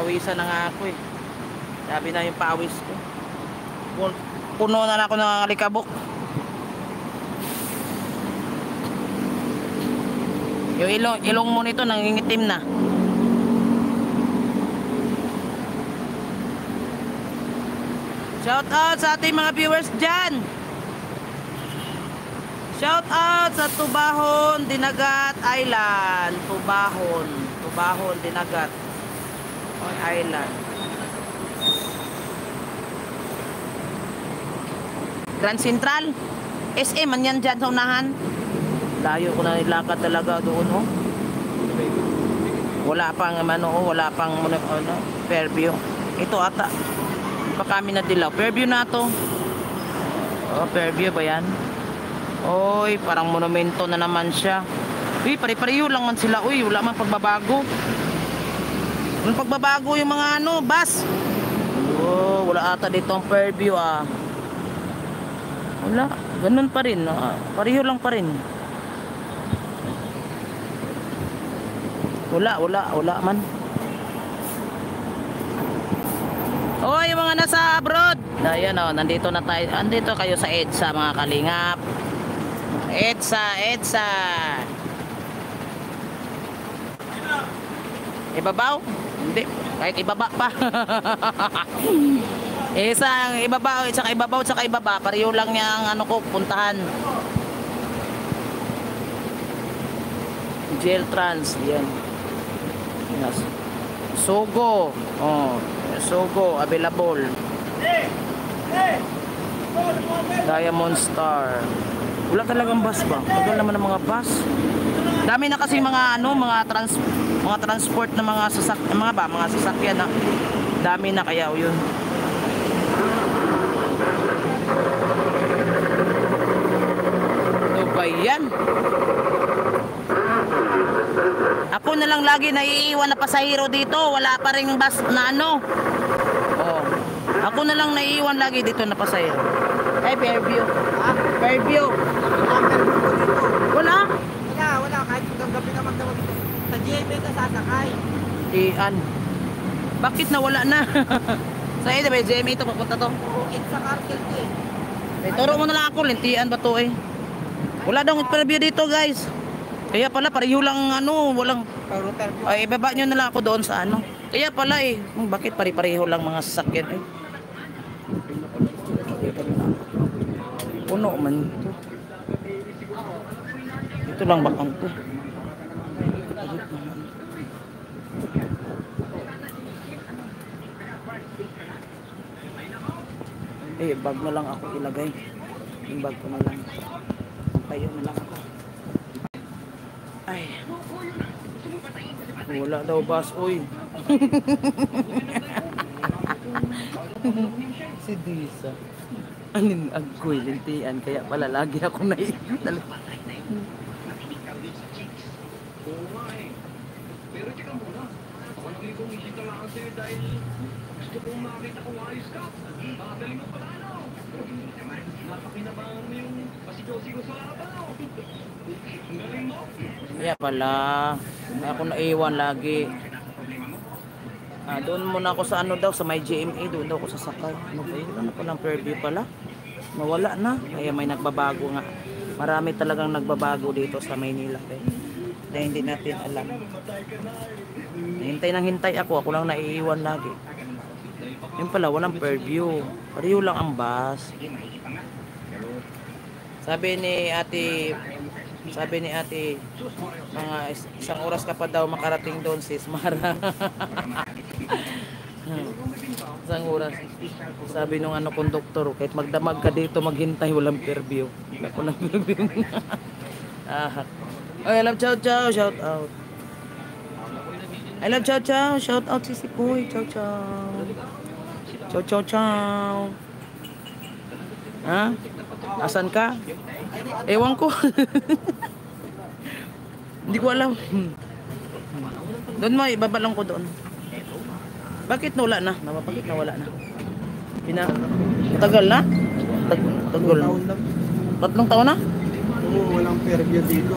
Pinawisan na nga ako eh. Sabi na yung pawis ko. Puno na ako ng alikabok. Yung ilong mo nito nangingitim na. Shout out sa ating mga viewers dyan. Shout out sa Tubahon, Dinagat Island. Tubahon, Dinagat Island. Grand Central SM man yan dyan sa unahan. Layo ko na nilakad talaga doon, oh. Wala pang wala pang Fairview. Ito ata pa kami na dilaw. Fairview na to. Oh, Fairview ba yan? Oy, parang monumento na naman siya. Uy, pare-pareho lang man sila. Uy, wala man pagbabago. Walang pagbabago yung mga bus. Oh, wala ata dito ang Fairview ah. Wala, ganun pa rin. Pareho lang pa rin. Wala man. Oh, yung mga nasa abroad. Ayan oh, nandito na tayo. Andito kayo sa EDSA mga kalingap. EDSA. Ibabaw? Hindi, kahit ibaba pa. Isang ibabaw, saka ibabaw, saka ibaba. Pareho lang yung puntahan. Jail Trans, yan. Yes. Sogo. Oh, Sogo available. Diamond Star. Wala talagang bus ba? Tagal naman ng mga bus. Dami na kasi mga mga transport na mga sasakyan na. Dami na kaya yun. Ano ba yan? Ako na lang lagi naiiwan na pasahero dito. Wala pa ring bus na Oh. Ako na lang naiiwan lagi dito na pasahero. Ay, Fairview. Fairview. Wala? Wala. Kahit hanggang gabi naman daw. Sa GMA ka sasakay. Diyan. Bakit nawala na? Sa ito ba, GMA ito papunta to? Oo, sa cartel to eh. Turo mo na lang ako, lintian ba to eh? Wala daw interview dito guys. Kaya pala pareho lang walang ay ibaba nyo na lang ako doon sa Kaya pala eh, bakit pare-pareho lang mga sasakyan eh? Puno man ito. Ito lang bakang to. Eh, bag na lang ako ilagay. Yung bag ko na lang. Tayo na lang ako. Ay. Wala daw bus, uy. Si Disa. Anin agoy, lintian. Kaya pala lagi ako naiiwan. Pero teka muna. Ako nag-iisita lang kasi dahil gusto kong makita kung ayos ka. Galing mo pala napakinabangan mo yung pasigaw-sigaw sa laban. Galing mo. Kaya pala, ako naiwan lagi. Doon muna ako sa daw, sa may GMA, doon daw ako sasakay. Ano pa ng Fairview pala? Nawala na. Kaya may nagbabago nga. Marami talagang nagbabago dito sa Maynila. Na hindi natin alam. Hintay ako lang naiiwan lagi. Yun pala, walang Fairview. Pareho lang ang bus. Sabi ni ate, mga isang oras ka pa daw makarating doon, sis Mara. Isang oras. Sabi nung konduktor, kahit magdamag ka dito, maghintay, walang Fairview. Ako ng Fairview. I love chow chow, shout out. I love chow chow, shout out si Sikoy, chow chow. Chow chow chow. Ha? Asan ka? Ewan ko. Hindi ko alam. Doon mo, ibabalong ko doon. Bakit nawala na? Bakit nawala na? Tagal na? Tagal na. 3 taon na? Oo, walang Fairview dito.